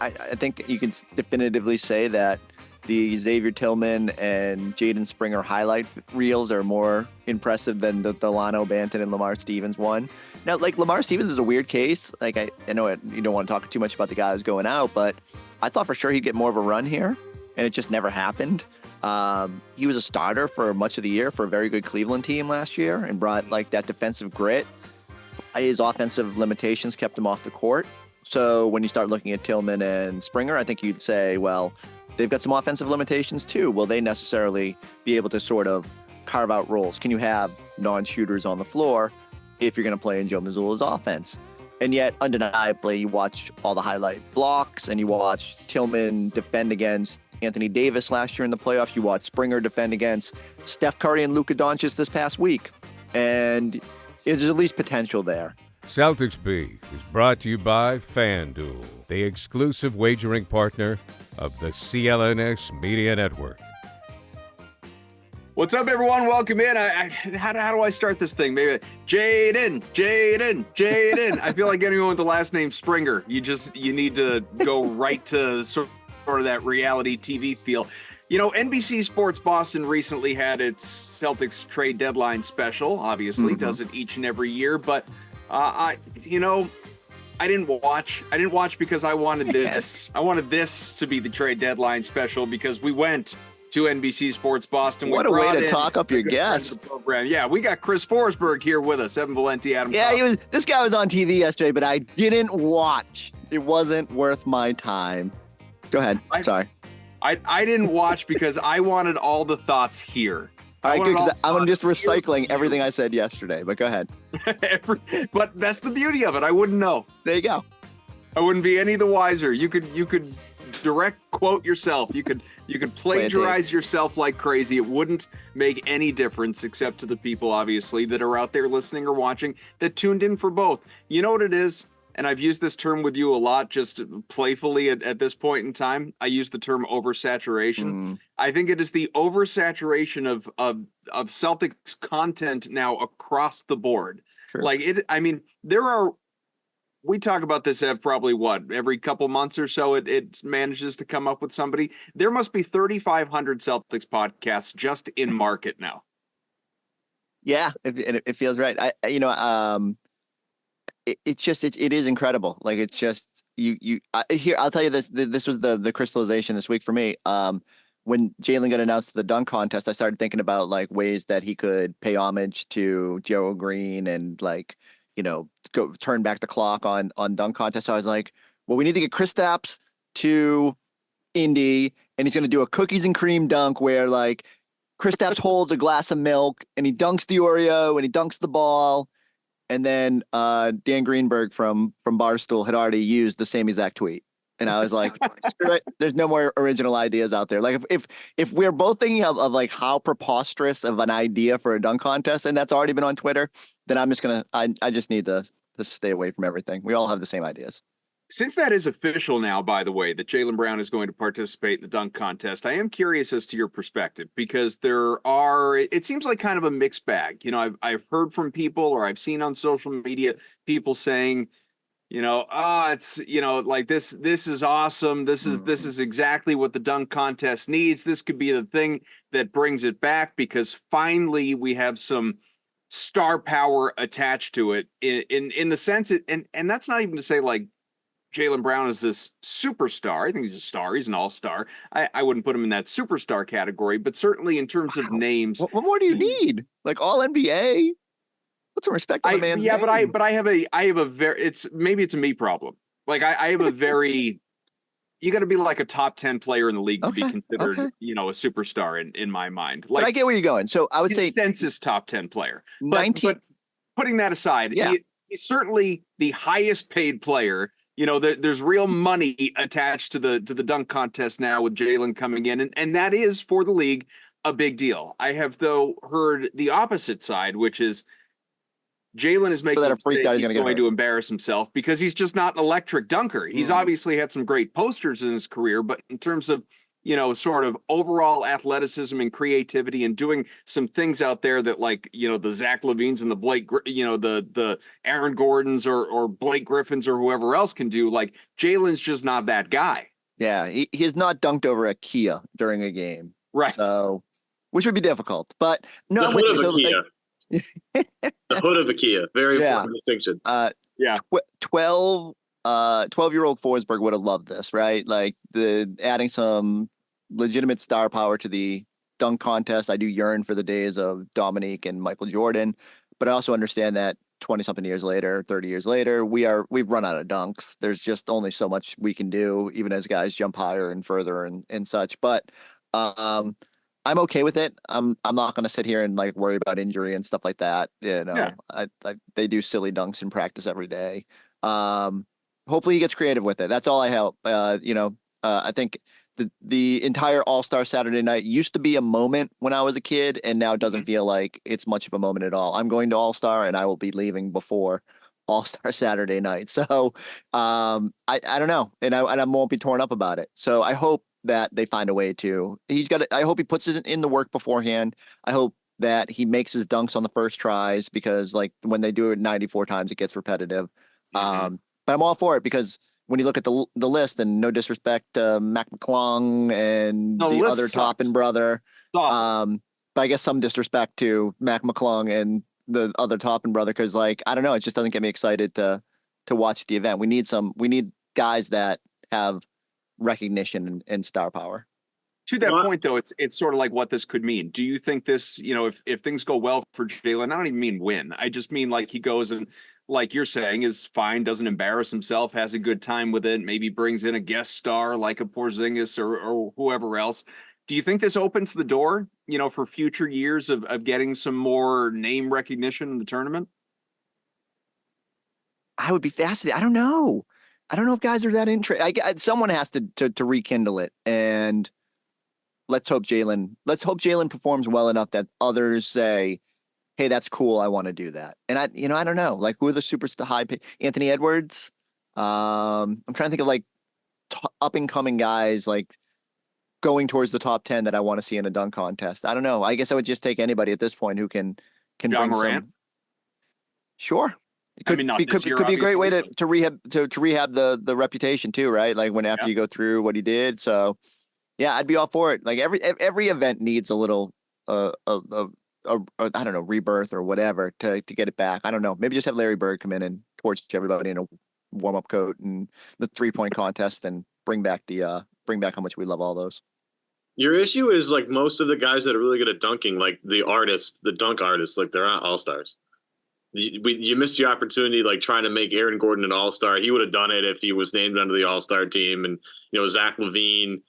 I think you can definitively say that the Xavier Tillman and Jaden Springer highlight reels are more impressive than the Delano Banton and Lamar Stevens one. Now, like, Lamar Stevens is a weird case. Like, I know you don't want to talk too much about the guy who's going out, but I thought for sure he'd get more of a run here, and it just never happened. He was a starter for much of the year for a very good Cleveland team last year and brought, like, that defensive grit. His offensive limitations kept him off the court. So when you start looking at Tillman and Springer, I think you'd say, well, they've got some offensive limitations too. Will they necessarily be able to sort of carve out roles? Can you have non-shooters on the floor if you're going to play in Joe Mazzulla's offense? And yet, undeniably, you watch all the highlight blocks and you watch Tillman defend against Anthony Davis last year in the playoffs. You watch Springer defend against Steph Curry and Luka Doncic this past week. And there's at least potential there. Celtics Beat is brought to you by FanDuel, the exclusive wagering partner of the CLNS Media Network. What's up, everyone? Welcome in. How do I start this thing? Maybe Jayden. I feel like anyone with the last name Springer. You need to go right to sort of that reality TV feel. You know, NBC Sports Boston recently had its Celtics trade deadline special. Obviously, does it each and every year, but I didn't watch. I didn't watch because I wanted this. I wanted this to be the trade deadline special because we went to NBC Sports Boston. What a way to talk up your guest. Program. Yeah, we got Chris Forsberg here with us. Evan Valenti, Adam. Yeah, this guy was on TV yesterday, but I didn't watch. It wasn't worth my time. Go ahead. Sorry. I didn't watch because I wanted all the thoughts here. All right, good. I'm just recycling everything I said yesterday, but go ahead. But that's the beauty of it. I wouldn't know. There you go. I wouldn't be any the wiser. You could direct quote yourself. You could plagiarize yourself like crazy. It wouldn't make any difference except to the people, obviously, that are out there listening or watching that tuned in for both. You know what it is? And I've used this term with you a lot, just playfully at this point in time. I use the term oversaturation. I think it is the oversaturation of Celtics content now across the board. Sure. Like it, I mean, we talk about this probably every couple months or so it manages to come up with somebody. There must be 3,500 Celtics podcasts just in market now. Yeah, it feels right. It is incredible. Like, it's just here. I'll tell you this. This was the crystallization this week for me. When Jaylen got announced to the dunk contest, I started thinking about like ways that he could pay homage to Joe Green and like, go turn back the clock on dunk contest. So I was like, well, we need to get Kristaps to Indy, and he's going to do a cookies and cream dunk where like Kristaps holds a glass of milk and he dunks the Oreo and he dunks the ball. And then Dan Greenberg from Barstool had already used the same exact tweet. And I was like, there's no more original ideas out there. Like if we're both thinking of like how preposterous of an idea for a dunk contest, and that's already been on Twitter, then I'm just I just need to stay away from everything. We all have the same ideas. Since that is official now, by the way, that Jaylen Brown is going to participate in the dunk contest, I am curious as to your perspective because it seems like kind of a mixed bag. I've heard from people or I've seen on social media people saying, it's, like this is awesome. This is exactly what the dunk contest needs. This could be the thing that brings it back because finally we have some star power attached to it in the sense and that's not even to say like Jaylen Brown is this superstar. I think he's a star. He's an all-star. I wouldn't put him in that superstar category, but certainly in terms of names. What more do you need? Like all NBA? Put some respect on the man's name. But I have a very, it's a me problem. Like I have a very, you got to be like a top 10 player in the league to be considered, a superstar in my mind. Like, but I get where you're going. So I would say consensus top 10 player. But putting that aside, he's certainly the highest paid player. There's real money attached to the dunk contest now with Jaylen coming in, and that is for the league a big deal. I have though heard the opposite side, which is Jaylen is making a mistake. He's going to embarrass himself because he's just not an electric dunker. He's obviously had some great posters in his career, but in terms of sort of overall athleticism and creativity and doing some things out there that like, the Zach LaVines and the Blake, the Aaron Gordons or Blake Griffins or whoever else can do. Like Jaylen's just not that guy. Yeah, he has not dunked over a Kia during a game. Right. So, which would be difficult. But no, The I'm with hood you. of a Kia. The hood of a Kia. Very important distinction. Yeah. 12-year-old Forsberg would have loved this, right? Like adding some legitimate star power to the dunk contest. I do yearn for the days of Dominique and Michael Jordan, but I also understand that 20-something years later, 30 years later, we've run out of dunks. There's just only so much we can do, even as guys jump higher and further and such. But I'm okay with it. I'm not going to sit here and like worry about injury and stuff like that. Yeah. They do silly dunks in practice every day. Hopefully he gets creative with it. That's all I hope. I think the entire All-Star Saturday night used to be a moment when I was a kid, and now it doesn't feel like it's much of a moment at all. I'm going to All-Star, and I will be leaving before All-Star Saturday night. So I don't know, and I won't be torn up about it. So I hope that they find a way to. I hope he puts it in the work beforehand. I hope that he makes his dunks on the first tries, because like when they do it 94 times, it gets repetitive. But I'm all for it, because when you look at the list, and no disrespect to Mac McClung and the other Toppin brother, but I guess some disrespect to Mac McClung and the other Toppin brother, because like I don't know, it just doesn't get me excited to watch the event. We need guys that have recognition and star power. To that point, though, it's sort of like what this could mean. Do you think this, if things go well for Jaylen, I don't even mean win. I just mean like he goes and, like you're saying, is fine, doesn't embarrass himself, has a good time with it, maybe brings in a guest star like a Porzingis or whoever else. Do you think this opens the door, for future years of getting some more name recognition in the tournament? I would be fascinated. I don't know if guys are that interested. Someone has to rekindle it, and let's hope Jaylen performs well enough that others say, hey, that's cool, I want to do that. And I don't know, like, who are the superstar high pick? Anthony Edwards. I'm trying to think of like up and coming guys like going towards the top 10 that I want to see in a dunk contest. I don't know. I guess I would just take anybody at this point who can John bring Morant. Sure. It could be a great way to rehab the reputation too, right? Like after you go through what he did. So yeah, I'd be all for it. Like every event needs a little I don't know, rebirth or whatever to get it back. I don't know. Maybe just have Larry Bird come in and torch everybody in a warm-up coat and the 3-point contest, and bring back how much we love all those. Your issue is like most of the guys that are really good at dunking, like the dunk artists, like they're not all-stars. You missed your opportunity, like trying to make Aaron Gordon an all-star. He would have done it if he was named under the all-star team. And, Zach LaVine,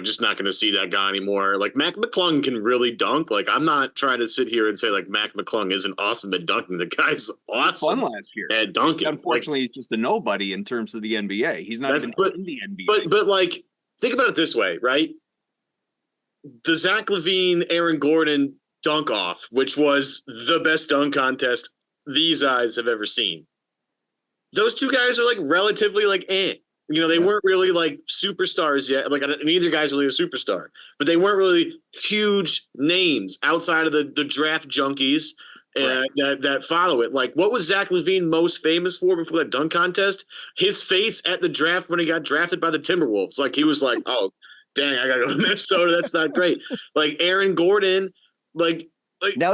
just not going to see that guy anymore. Like Mac McClung can really dunk. Like I'm not trying to sit here and say like Mac McClung isn't awesome at dunking. The guy's awesome fun last year at dunking. Unfortunately, he's just a nobody in terms of the NBA. He's not even in the NBA. But like, think about it this way, right? The Zach LaVine, Aaron Gordon dunk off, which was the best dunk contest these eyes have ever seen. Those two guys are like relatively like they weren't really like superstars yet. Like neither guy's really a superstar, but they weren't really huge names outside of the draft junkies that follow it. Like, what was Zach LaVine most famous for before that dunk contest? His face at the draft when he got drafted by the Timberwolves. Like he was like, oh, dang, I gotta go to Minnesota. That's not great. Like Aaron Gordon, like now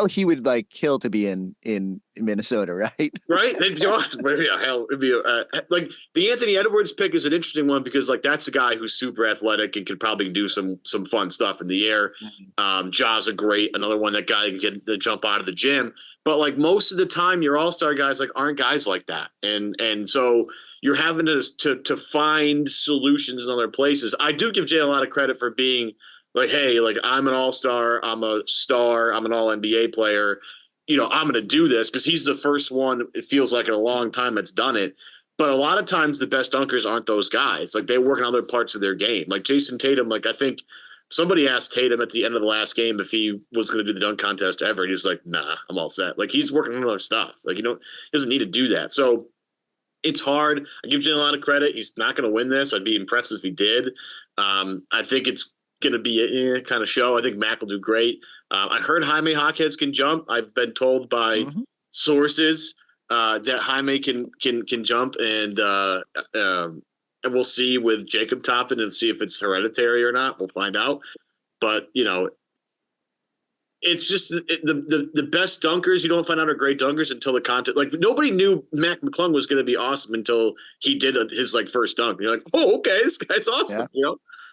he would like kill to be in Minnesota, right? Right? It'd be awesome. Hell, it'd be like the Anthony Edwards pick is an interesting one because like that's a guy who's super athletic and could probably do some fun stuff in the air. Ja's another one that guy can get the jump out of the gym. But like most of the time, your all-star guys like aren't guys like that, and so you're having to find solutions in other places. I do give Jay a lot of credit for being like, hey, like I'm an all-star, I'm a star, I'm an all-NBA player. I'm going to do this because he's the first one, it feels like in a long time that's done it. But a lot of times the best dunkers aren't those guys. Like they work on other parts of their game. Like Jason Tatum, like I think somebody asked Tatum at the end of the last game if he was going to do the dunk contest ever. And he's like, nah, I'm all set. Like he's working on other stuff. Like, he doesn't need to do that. So It's hard. I give Jaylen a lot of credit. He's not going to win this. I'd be impressed if he did. I think it's going to be a kind of show. I think Mac will do great. I heard Jaime Hawkheads can jump. I've been told by sources that Jaime can jump, and we'll see with Jacob Toppin and see if it's hereditary or not. We'll find out. But it's just the best dunkers you don't find out are great dunkers until the contest. Like, nobody knew Mac McClung was going to be awesome until he did his first dunk. And you're like, oh, okay, this guy's awesome. Yeah.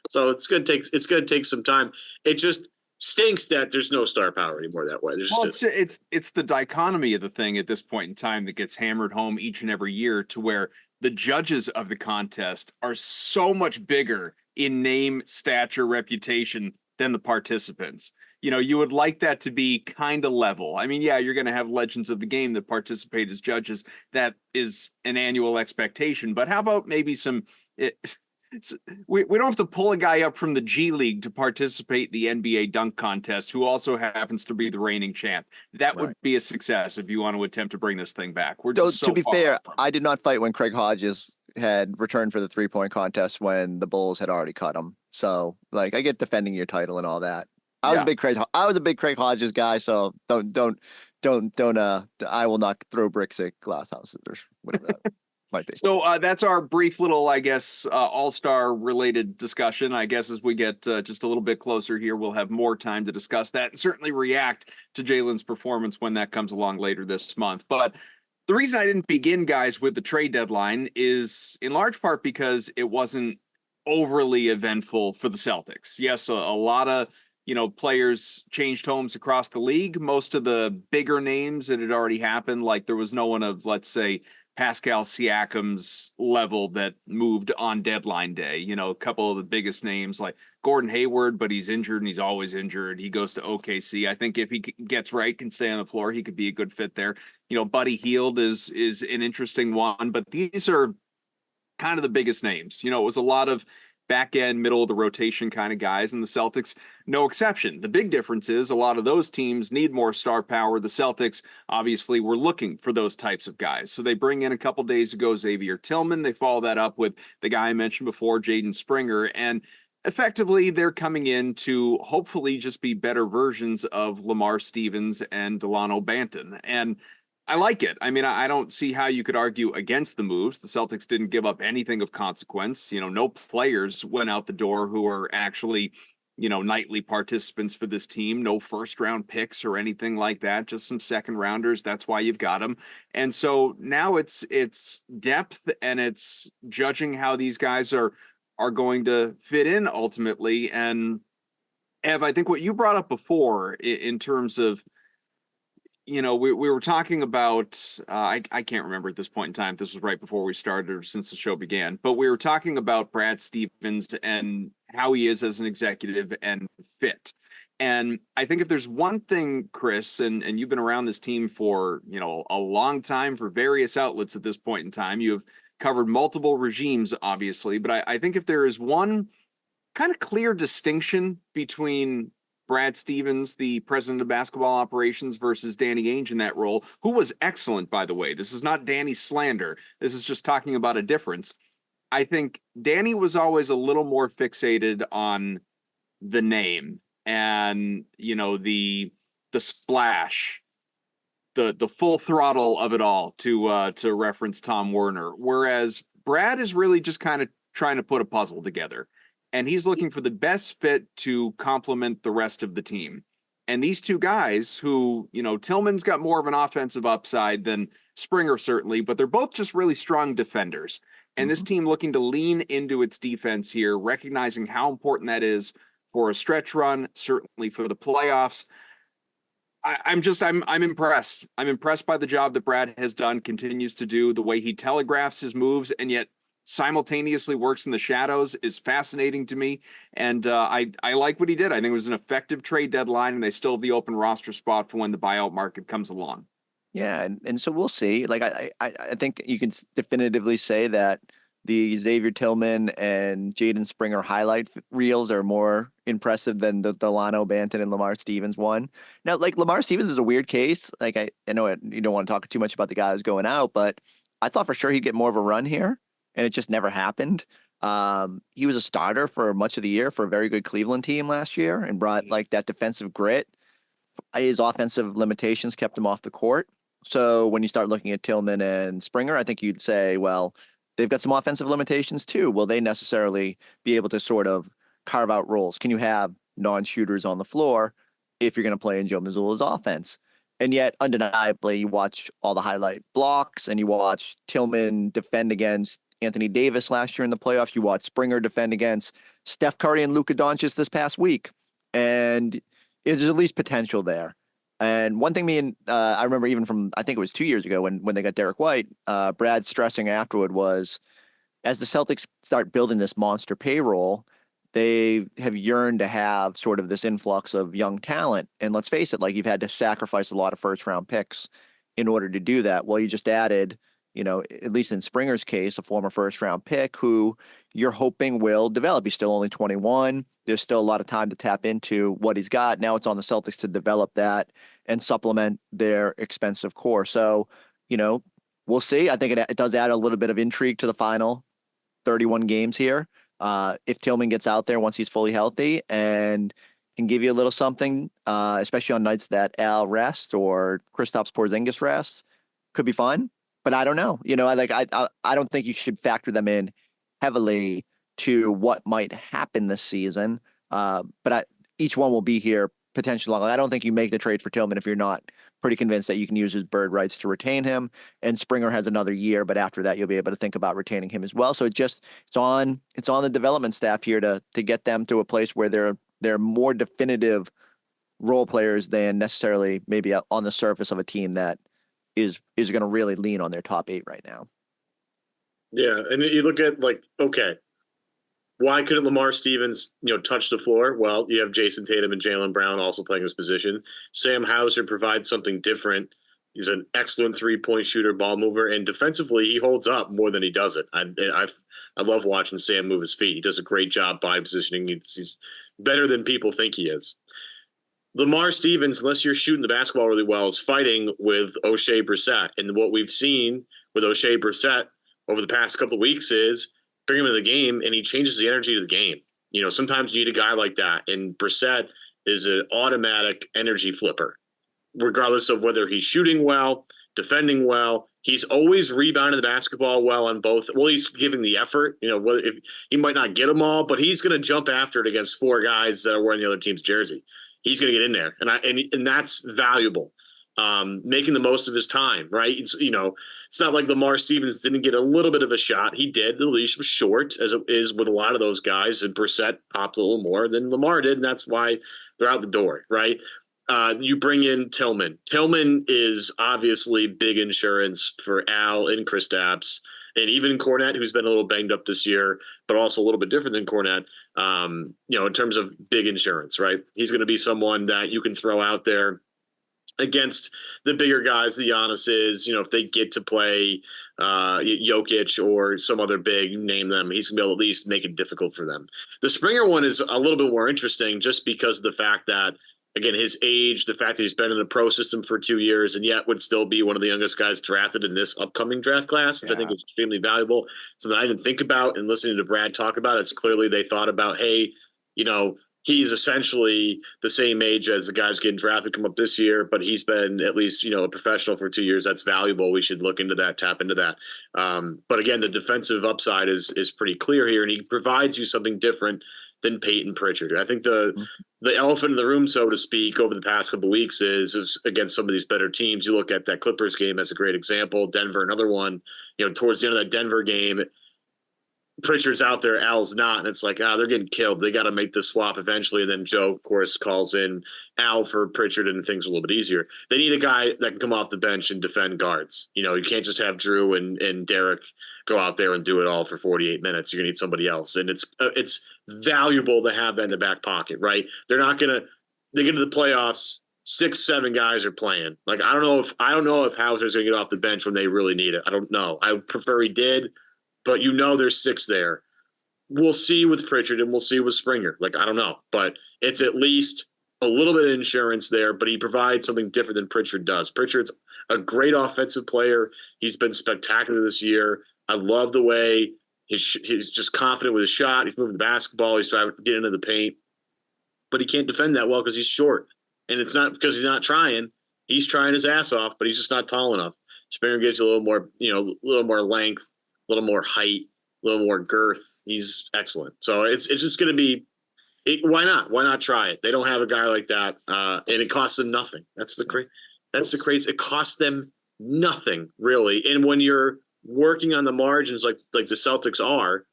So it's going to take some time. It just stinks that there's no star power anymore that way. It's the dichotomy of the thing at this point in time that gets hammered home each and every year, to where the judges of the contest are so much bigger in name, stature, reputation than the participants. You would like that to be kind of level. I mean, yeah, you're going to have legends of the game that participate as judges. That is an annual expectation. But how about maybe we don't have to pull a guy up from the G League to participate in the NBA dunk contest who also happens to be the reigning champ. That would be a success if you want to attempt to bring this thing back. We're just to be fair, I did not fight when Craig Hodges had returned for the 3-point contest when the Bulls had already cut him. So, I get defending your title and all that. I was a big Craig Hodges guy, so don't I will not throw bricks at glass houses or whatever that might be. So that's our brief little, I guess, all-star related discussion. I guess as we get just a little bit closer here, we'll have more time to discuss that and certainly react to Jaylen's performance when that comes along later this month. But the reason I didn't begin, guys, with the trade deadline is in large part because it wasn't overly eventful for the Celtics. Yes, a lot of players changed homes across the league. Most of the bigger names that had already happened, like there was no one of, let's say, Pascal Siakam's level that moved on deadline day. A couple of the biggest names like Gordon Hayward, but he's injured and he's always injured. He goes to OKC. I think if he gets right, can stay on the floor, he could be a good fit there. Buddy Hield is an interesting one, but these are kind of the biggest names. It was a lot of back end, middle of the rotation kind of guys, and the Celtics, no exception. The big difference is a lot of those teams need more star power. The Celtics obviously were looking for those types of guys. So they bring in a couple days ago Xavier Tillman. They follow that up with the guy I mentioned before, Jaden Springer, and effectively they're coming in to hopefully just be better versions of Lamar Stevens and Delano Banton. And I like it. I mean, I don't see how you could argue against the moves. The Celtics didn't give up anything of consequence. No players went out the door who are actually, nightly participants for this team. No first round picks or anything like that. Just some second rounders. That's why you've got them. And so now it's depth and it's judging how these guys are going to fit in ultimately. And Ev, I think what you brought up before in terms of, we were talking about, I can't remember at this point in time, this was right before we started or since the show began, but we were talking about Brad Stevens and how he is as an executive and fit. And I think if there's one thing, Chris, and you've been around this team for, a long time for various outlets at this point in time, you have covered multiple regimes, obviously, but I think if there is one kind of clear distinction between Brad Stevens, the president of basketball operations, versus Danny Ainge in that role, who was excellent, by the way. This is not Danny slander. This is just talking about a difference. I think Danny was always a little more fixated on the name and, the splash, the full throttle of it all, to reference Tom Werner. Whereas Brad is really just kind of trying to put a puzzle together. And he's looking for the best fit to complement the rest of the team. And these two guys who, Tillman's got more of an offensive upside than Springer, certainly, but they're both just really strong defenders. And this team looking to lean into its defense here, recognizing how important that is for a stretch run, certainly for the playoffs. I'm impressed. I'm impressed by the job that Brad has done, continues to do, the way he telegraphs his moves, and yet simultaneously works in the shadows is fascinating to me. And I like what he did. I think it was an effective trade deadline, and they still have the open roster spot for when the buyout market comes along. Yeah, and so we'll see. I think you can definitively say that the Xavier Tillman and Jaden Springer highlight reels are more impressive than the Delano Banton and Lamar Stevens one. Now, Lamar Stevens is a weird case. I know you don't want to talk too much about the guys going out, but I thought for sure he'd get more of a run here, and it just never happened. He was a starter for much of the year for a very good Cleveland team last year and brought like that defensive grit. His offensive limitations kept him off the court. So when you start looking at Tillman and Springer, I think you'd say, well, they've got some offensive limitations too. Will they necessarily be able to sort of carve out roles? Can you have non-shooters on the floor if you're going to play in Joe Mazzulla's offense? And yet, undeniably, you watch all the highlight blocks and you watch Tillman defend against Anthony Davis last year in the playoffs. You watch Springer defend against Steph Curry and Luka Doncic this past week. And there's at least potential there. And one thing I remember even from, I think it was 2 years ago when they got Derek White, Brad stressing afterward was, as the Celtics start building this monster payroll, they have yearned to have sort of this influx of young talent. And let's face it, like you've had to sacrifice a lot of first round picks in order to do that. Well, you just added, at least in Springer's case, a former first round pick who you're hoping will develop. He's still only 21. There's still a lot of time to tap into what he's got. Now it's on the Celtics to develop that and supplement their expensive core. So, we'll see. I think it does add a little bit of intrigue to the final 31 games here. If Tillman gets out there once he's fully healthy and can give you a little something, especially on nights that Al rests or Kristaps Porzingis rests, could be fun. But I don't know. I don't think you should factor them in heavily to what might happen this season. But each one will be here potentially long. I don't think you make the trade for Tillman if you're not pretty convinced that you can use his bird rights to retain him. And Springer has another year, but after that, you'll be able to think about retaining him as well. So it's on the development staff here to get them to a place where they're more definitive role players than necessarily maybe on the surface of a team that is going to really lean on their top 8 right now. Yeah, and you look at okay, why couldn't Lamar Stevens, touch the floor? Well, you have Jason Tatum and Jaylen Brown also playing this position. Sam Hauser provides something different. He's an excellent 3-point shooter, ball mover, and defensively he holds up more than he does it. I love watching Sam move his feet. He does a great job by positioning. He's better than people think he is. Lamar Stevens, unless you're shooting the basketball really well, is fighting with O'Shea Brissett. And what we've seen with O'Shea Brissett over the past couple of weeks is bring him into the game and he changes the energy of the game. Sometimes you need a guy like that. And Brissett is an automatic energy flipper, regardless of whether he's shooting well, defending well. He's always rebounding the basketball well on both. Well, he's giving the effort, whether if he might not get them all, but he's going to jump after it against 4 guys that are wearing the other team's jersey. He's going to get in there. And that's valuable. Making the most of his time, right? It's not like Lamar Stevens didn't get a little bit of a shot. He did. The leash was short, as it is with a lot of those guys, and Brissett popped a little more than Lamar did, and that's why they're out the door, right? You bring in Tillman. Tillman is obviously big insurance for Al and Kristaps, and even Cornette, who's been a little banged up this year, but also a little bit different than Cornette, in terms of big insurance, right? He's going to be someone that you can throw out there against the bigger guys, the Giannis's, if they get to play Jokic or some other big, name them, he's going to be able to at least make it difficult for them. The Springer one is a little bit more interesting just because of the fact that, again, his age, the fact that he's been in the pro system for 2 years and yet would still be one of the youngest guys drafted in this upcoming draft class, which I think is extremely valuable. So that I didn't think about, and listening to Brad talk about it, it's clearly they thought about, hey, he's essentially the same age as the guys getting drafted come up this year, but he's been at least, a professional for 2 years. That's valuable. We should look into that, tap into that. But again, the defensive upside is pretty clear here, and he provides you something different than Peyton Pritchard. I think the elephant in the room, so to speak, over the past couple of weeks is against some of these better teams. You look at that Clippers game as a great example. Denver, another one. Towards the end of that Denver game, Pritchard's out there, Al's not, and it's like, they're getting killed. They got to make the swap eventually. And then Joe, of course, calls in Al for Pritchard, and things are a little bit easier. They need a guy that can come off the bench and defend guards. You can't just have Drew and Derek go out there and do it all for 48 minutes. You're gonna need somebody else, and it's valuable to have that in the back pocket, right? They get into the playoffs. 6-7 guys are playing. I don't know if Hauser's gonna get off the bench when they really need it. I don't know. I would prefer he did. But there's 6 there. We'll see with Pritchard and we'll see with Springer. I don't know. But it's at least a little bit of insurance there, but he provides something different than Pritchard does. Pritchard's a great offensive player. He's been spectacular this year. I love the way he's just confident with his shot. He's moving the basketball. He's trying to get into the paint. But he can't defend that well because he's short. And it's not because he's not trying. He's trying his ass off, but he's just not tall enough. Springer gives you a little more, a little more length, a little more height, a little more girth. He's excellent. So it's just going to be why not? Why not try it? They don't have a guy like that, and it costs them nothing. That's the crazy. It costs them nothing really. And when you're working on the margins like the Celtics are,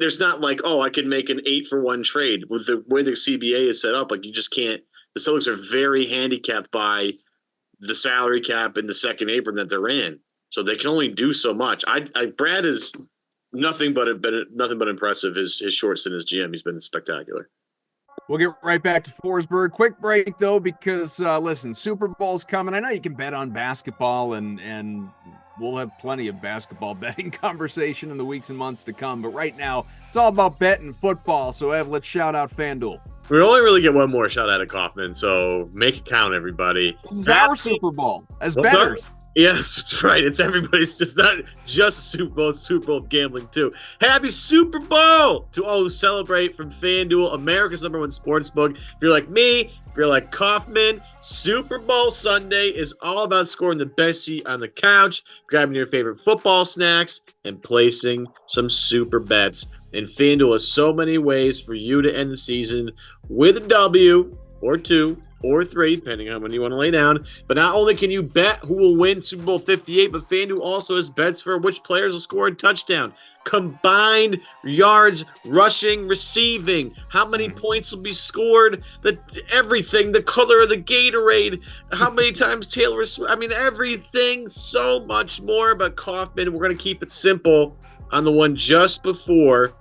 there's not like, oh, I can make an 8-for-1 trade. With the way the CBA is set up, like you just can't. The Celtics are very handicapped by the salary cap and the second apron that they're in, so they can only do so much. Brad is nothing but impressive. His short stint as GM, he's been spectacular. We'll get right back to Forsberg. Quick break though, because listen, Super Bowl's coming. I know you can bet on basketball, and we'll have plenty of basketball betting conversation in the weeks and months to come. But right now, it's all about betting football. So Ev, let's shout out FanDuel. We only really get one more shout out of Kaufman, so make it count, everybody. This is our Super Bowl as bettors. Yes, that's right. It's everybody's. It's not just a Super Bowl. It's Super Bowl gambling too. Happy Super Bowl to all who celebrate from FanDuel, America's #1 sportsbook. If you're like me, if you're like Kaufman, Super Bowl Sunday is all about scoring the best seat on the couch, grabbing your favorite football snacks, and placing some super bets. And FanDuel has so many ways for you to end the season with a W, or 2, or 3, depending on how many you want to lay down. But not only can you bet who will win Super Bowl 58, but FanDuel also has bets for which players will score a touchdown, combined yards, rushing, receiving, how many points will be scored, everything, the color of the Gatorade, how many times Taylor Swift, everything, so much more. But Kaufman, we're going to keep it simple on the one just before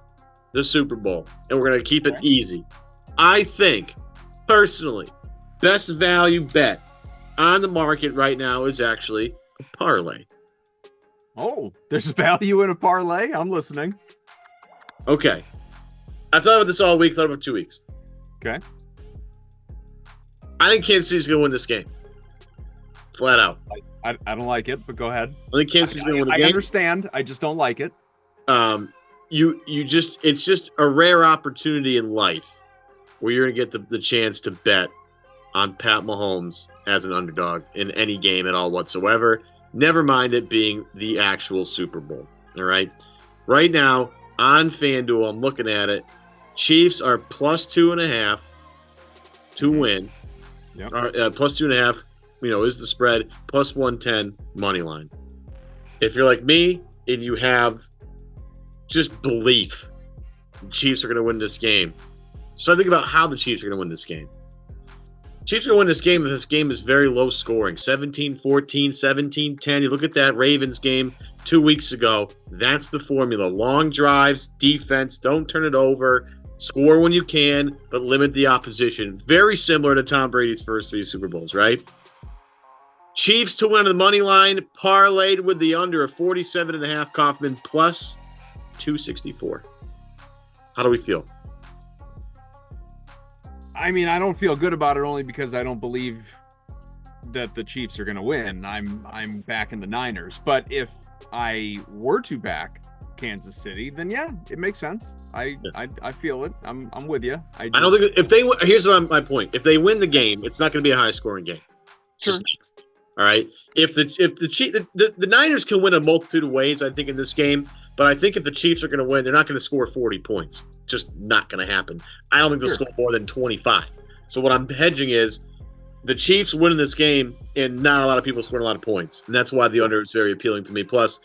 the Super Bowl, and we're going to keep it easy. I think, personally, best value bet on the market right now is actually a parlay. Oh, there's value in a parlay? I'm listening. Okay. I've thought about this all week, thought about 2 weeks. Okay. I think Kansas City's going to win this game. Flat out. I don't like it, but go ahead. I think Kansas City's going to win the game. I understand. I just don't like it. It's just a rare opportunity in life where you're going to get the chance to bet on Pat Mahomes as an underdog in any game at all whatsoever. Never mind it being the actual Super Bowl. All right. Right now on FanDuel, I'm looking at it. Chiefs are plus 2.5 to win. Yep. Plus 2.5, is the spread. Plus 110 money line. If you're like me and you have just belief the Chiefs are going to win this game. So I think about how the Chiefs are going to win this game. Chiefs are going to win this game if this game is very low scoring. 17-14, 17-10. You look at that Ravens game 2 weeks ago. That's the formula. Long drives, defense, don't turn it over. Score when you can, but limit the opposition. Very similar to Tom Brady's first 3 Super Bowls, right? Chiefs to win on the money line, parlayed with the under of 47.5. Kaufman plus 264. How do we feel? I don't feel good about it only because I don't believe that the Chiefs are going to win. I'm backing the Niners. But if I were to back Kansas City, then yeah, it makes sense. I feel it. I'm with you. I don't think if they here's my point. If they win the game, it's not going to be a high scoring game. Sure. All right. If the Niners can win a multitude of ways, I think in this game. But I think if the Chiefs are going to win, they're not going to score 40 points. Just not going to happen. I don't think they'll score more than 25. So what I'm hedging is the Chiefs winning this game and not a lot of people scoring a lot of points. And that's why the under is very appealing to me. Plus,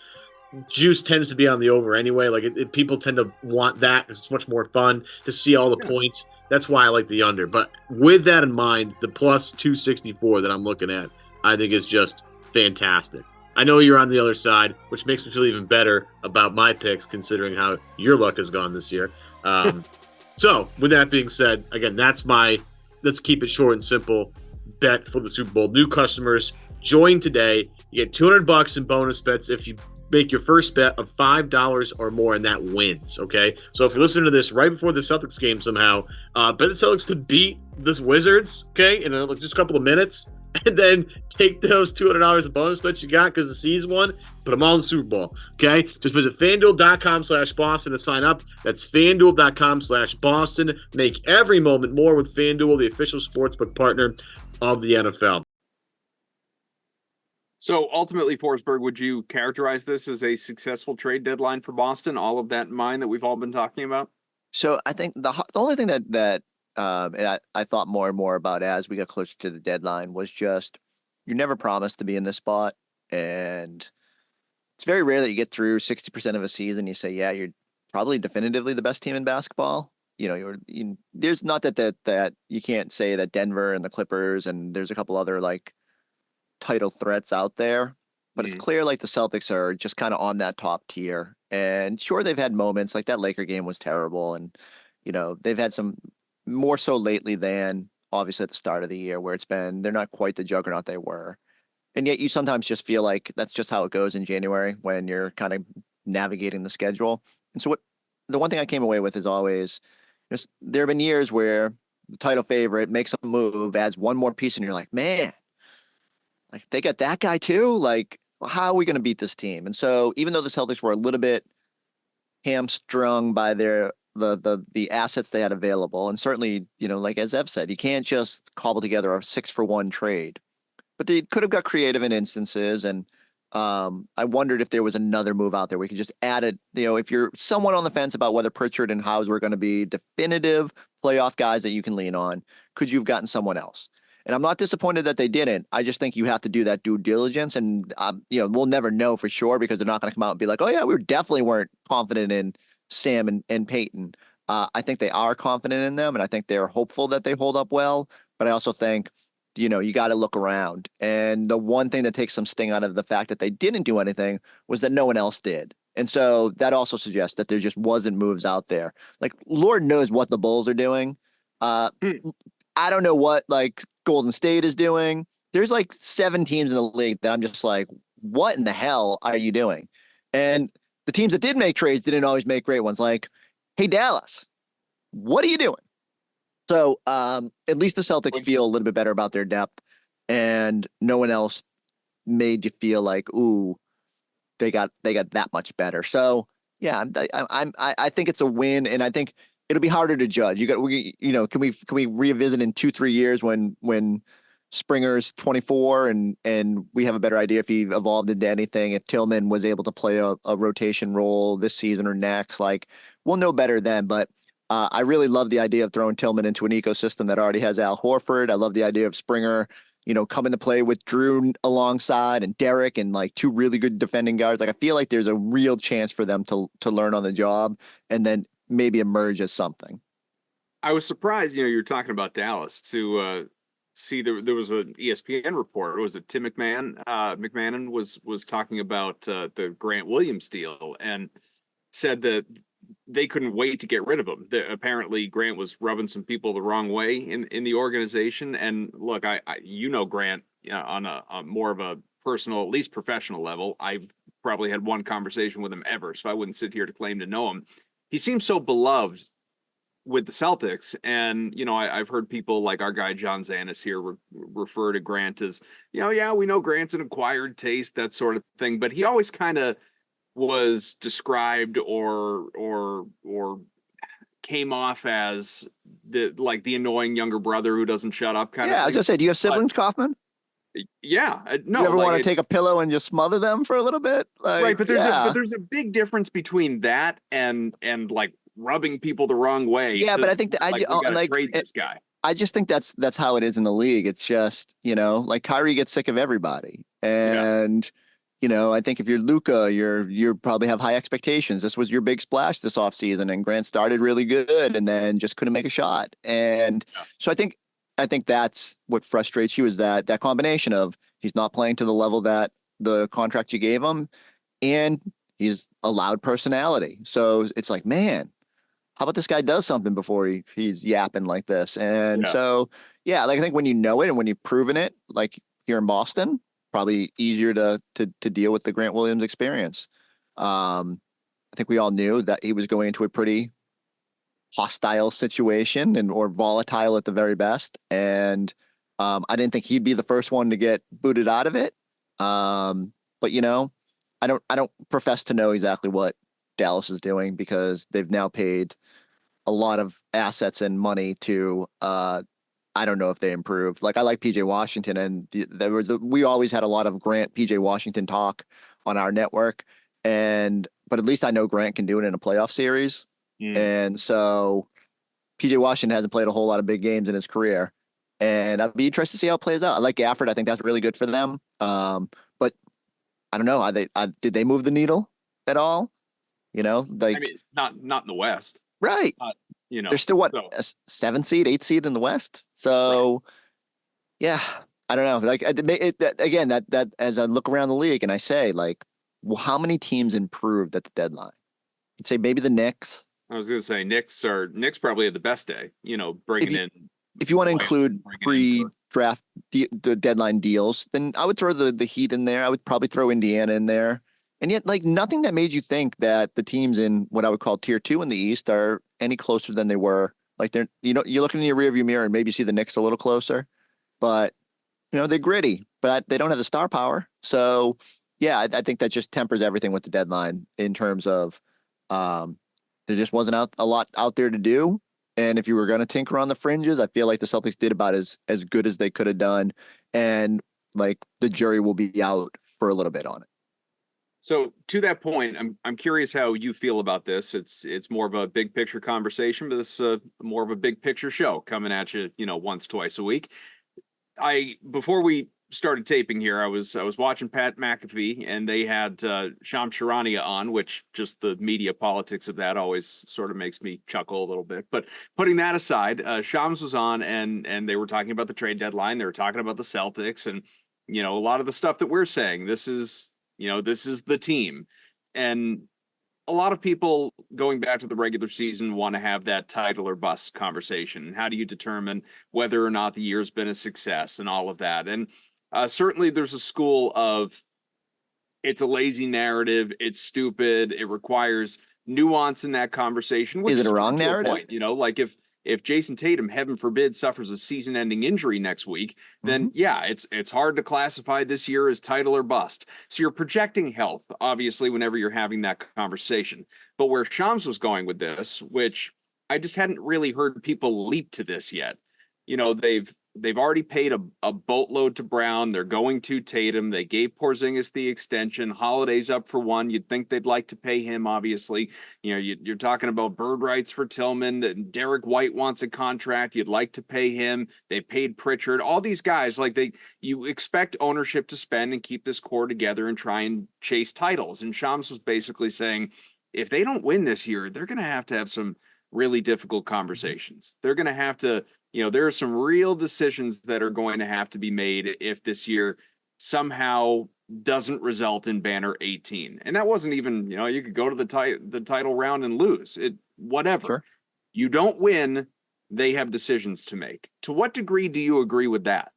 juice tends to be on the over anyway. Like people tend to want that because it's much more fun to see all the points. That's why I like the under. But with that in mind, the plus 264 that I'm looking at, I think is just fantastic. I know you're on the other side, which makes me feel even better about my picks, considering how your luck has gone this year. So, with that being said, again, that's my let's keep it short and simple bet for the Super Bowl. New customers, join today. You get $200 in bonus bets if you make your first bet of $5 or more, and that wins. Okay, so if you're listening to this right before the Celtics game somehow, bet the Celtics to beat the Wizards. Okay, in just a couple of minutes. And then take those $200 of bonus bets you got because the season won, put them all in the Super Bowl. Okay, just visit FanDuel.com/Boston to sign up. That's FanDuel.com/Boston. Make every moment more with FanDuel, the official sportsbook partner of the NFL. So ultimately, Forsberg, would you characterize this as a successful trade deadline for Boston? All of that in mind that we've all been talking about. So I think the only thing that and I thought more and more about as we got closer to the deadline was just you're never promised to be in this spot, and it's very rare that you get through 60% of a season. You say, yeah, you're probably definitively the best team in basketball. You know, there's not that you can't say that Denver and the Clippers and there's a couple other like title threats out there, but it's clear like the Celtics are just kind of on that top tier. And sure, they've had moments like that Laker game was terrible, and they've had some more so lately than obviously at the start of the year where they're not quite the juggernaut they were. And yet you sometimes just feel like that's just how it goes in January when you're kind of navigating the schedule. And so the one thing I came away with is always there have been years where the title favorite makes a move, adds one more piece, and you're like, man, like they got that guy too. Like, how are we going to beat this team? And so even though the Celtics were a little bit hamstrung by the assets they had available, and certainly, like as Ev said, you can't just cobble together a 6-for-1 trade, but they could have got creative in instances. And I wondered if there was another move out there we could just add it. If you're somewhat on the fence about whether Pritchard and Howes were going to be definitive playoff guys that you can lean on, could you have gotten someone else? And I'm not disappointed that they didn't. I just think you have to do that due diligence. And, we'll never know for sure because they're not going to come out and be like, oh, yeah, we definitely weren't confident in Sam and Peyton. I think they are confident in them, and I think they're hopeful that they hold up well. But I also think, you got to look around. And the one thing that takes some sting out of the fact that they didn't do anything was that no one else did. And so that also suggests that there just wasn't moves out there. Like, Lord knows what the Bulls are doing. I don't know what like Golden State is doing. There's like 7 teams in the league that I'm just like, what in the hell are you doing? And the teams that did make trades didn't always make great ones. Like, hey, Dallas, what are you doing? So at least the Celtics feel a little bit better about their depth, and no one else made you feel like, ooh, they got that much better. So yeah, I think it's a win, and I think it'll be harder to judge. Can we revisit in 2-3 years when Springer's 24 and we have a better idea if he evolved into anything, if Tillman was able to play a rotation role this season or next, like we'll know better then. But I really love the idea of throwing Tillman into an ecosystem that already has Al Horford. I love the idea of Springer, coming to play with Drew alongside and Derek and like 2 really good defending guards. Like I feel like there's a real chance for them to learn on the job and then maybe emerge as something. I was surprised, you're talking about Dallas to see there was an ESPN report. Was it Tim McMahon was talking about the Grant Williams deal and said that they couldn't wait to get rid of him. Apparently Grant was rubbing some people the wrong way in the organization. And look, I Grant on a more of a personal, at least professional level. I've probably had one conversation with him ever, so I wouldn't sit here to claim to know him. He seems so beloved with the Celtics. And, I've heard people like our guy, John Zanis here refer to Grant as, yeah, we know Grant's an acquired taste, that sort of thing. But he always kind of was described or came off as the annoying younger brother who doesn't shut up kind of thing. I was just say, do you have siblings, Kaufman? Yeah, no. You ever want to take a pillow and just smother them for a little bit? Like, right, but there's a big difference between that and like rubbing people the wrong way. Yeah, but I think that we gotta trade this guy. I just think that's how it is in the league. It's just, like Kyrie gets sick of everybody. And, I think if you're Luka, you probably have high expectations. This was your big splash this offseason, and Grant started really good and then just couldn't make a shot. And so I think that's what frustrates you is that combination of he's not playing to the level that the contract you gave him, and he's a loud personality. So it's like, man, how about this guy does something before he's yapping like this? And so, yeah, like I think when you know it and when you've proven it, like here in Boston, probably easier to deal with the Grant Williams experience. I think we all knew that he was going into a pretty hostile situation or volatile at the very best. And I didn't think he'd be the first one to get booted out of it. But I don't profess to know exactly what Dallas is doing because they've now paid a lot of assets and money to I don't know if they improved. Like I like PJ Washington, and we always had a lot of Grant PJ Washington talk on our network, but at least I know Grant can do it in a playoff series, and so PJ Washington hasn't played a whole lot of big games in his career, and I'd be interested to see how it plays out. I like Gafford. I think that's really good for them. But I don't know. Did they move the needle at all? I mean, not in the West, right? They're still a 7 seed, 8 seed in the West. So, right. Yeah, I don't know. Like again, that as I look around the league and I say, like, well, how many teams improved at the deadline? I'd say maybe the Knicks. I was going to say Knicks probably had the best day. Bringing in. If you want to include pre-draft the deadline deals, then I would throw the Heat in there. I would probably throw Indiana in there. And yet, like, nothing that made you think that the teams in what I would call tier 2 in the East are any closer than they were. Like, you're looking in your rearview mirror and maybe see the Knicks a little closer, but they're gritty, but they don't have the star power. So, yeah, I think that just tempers everything with the deadline in terms of there just wasn't a lot out there to do. And if you were going to tinker on the fringes, I feel like the Celtics did about as good as they could have done. And like the jury will be out for a little bit on it. So to that point, I'm curious how you feel about this. It's more of a big picture conversation, but this is more of a big picture show coming at you, once, twice a week. Before we started taping here, I was watching Pat McAfee, and they had Shams Charania on, which just the media politics of that always sort of makes me chuckle a little bit. But putting that aside, Shams was on, and they were talking about the trade deadline. They were talking about the Celtics, and a lot of the stuff that we're saying. This is the team. And a lot of people going back to the regular season want to have that title or bust conversation. How do you determine whether or not the year's been a success and all of that? And certainly there's a school of it's a lazy narrative. It's stupid. It requires nuance in that conversation. Which is it a wrong narrative? Point, like if Jason Tatum, heaven forbid, suffers a season-ending injury next week, then yeah, it's hard to classify this year as title or bust. So you're projecting health, obviously, whenever you're having that conversation. But where Shams was going with this, which I just hadn't really heard people leap to this yet. They've already paid a boatload to Brown. They're going to Tatum. They gave Porzingis the extension. Holiday's up for one. You'd think they'd like to pay him, obviously. You're talking about bird rights for Tillman. Derek White wants a contract. You'd like to pay him. They paid Pritchard. All these guys, you expect ownership to spend and keep this core together and try and chase titles. And Shams was basically saying, if they don't win this year, they're going to have some really difficult conversations. They're going to have to, there are some real decisions that are going to have to be made if this year somehow doesn't result in banner 18. And that wasn't even, you could go to the title round and lose it, whatever. Sure. You don't win, they have decisions to make. To what degree do you agree with that?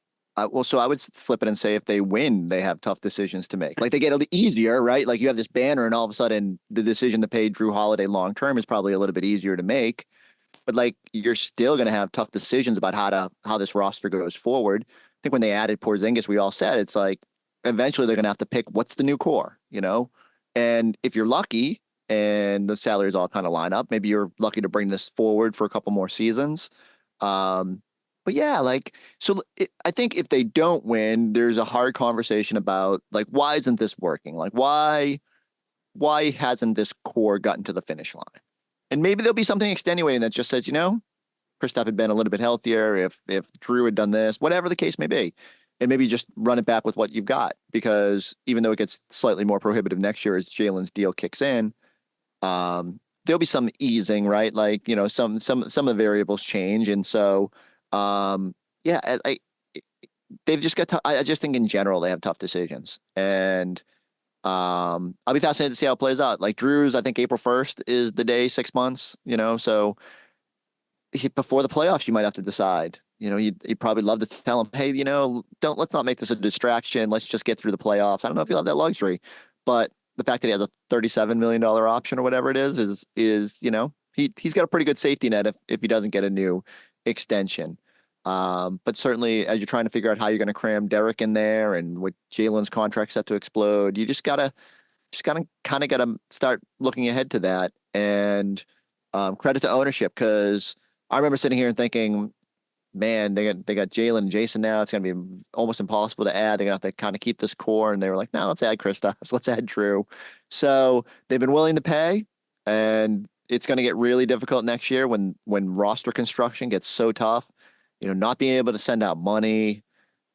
So I would flip it and say if they win, they have tough decisions to make. Like they get a little easier, right? Like you have this banner and all of a sudden the decision to pay Drew Holiday long-term is probably a little bit easier to make. But like you're still going to have tough decisions about how this roster goes forward. I think when they added Porzingis, we all said it's like eventually they're going to have to pick what's the new core, And if you're lucky and the salaries all kind of line up, maybe you're lucky to bring this forward for a couple more seasons. But yeah, I think if they don't win, there's a hard conversation about why isn't this working? Like why hasn't this core gotten to the finish line? And maybe there'll be something extenuating that just says, Kristaps had been a little bit healthier. If Drew had done this, whatever the case may be, and maybe just run it back with what you've got, because even though it gets slightly more prohibitive next year as Jaylen's deal kicks in, there'll be some easing, right? Some of the variables change, and so. They've just got. I just think in general they have tough decisions, and I'll be fascinated to see how it plays out. Like Drew's, I think April 1st is the day, 6 months. So before the playoffs, you might have to decide. You'd probably love to tell him, hey, let's not make this a distraction. Let's just get through the playoffs. I don't know if you'll have that luxury, but the fact that he has a $37 million option or whatever it is, he's got a pretty good safety net if he doesn't get a new extension. But certainly, as you're trying to figure out how you're going to cram Derek in there, and with Jaylen's contract set to explode, you just gotta kind of gotta start looking ahead to that. And credit to ownership, because I remember sitting here and thinking, man, they got Jaylen and Jayson now. It's gonna be almost impossible to add. They're gonna have to kind of keep this core, and they were like, no, let's add Kristaps, let's add Drew. So they've been willing to pay, and it's gonna get really difficult next year when roster construction gets so tough. Not being able to send out money,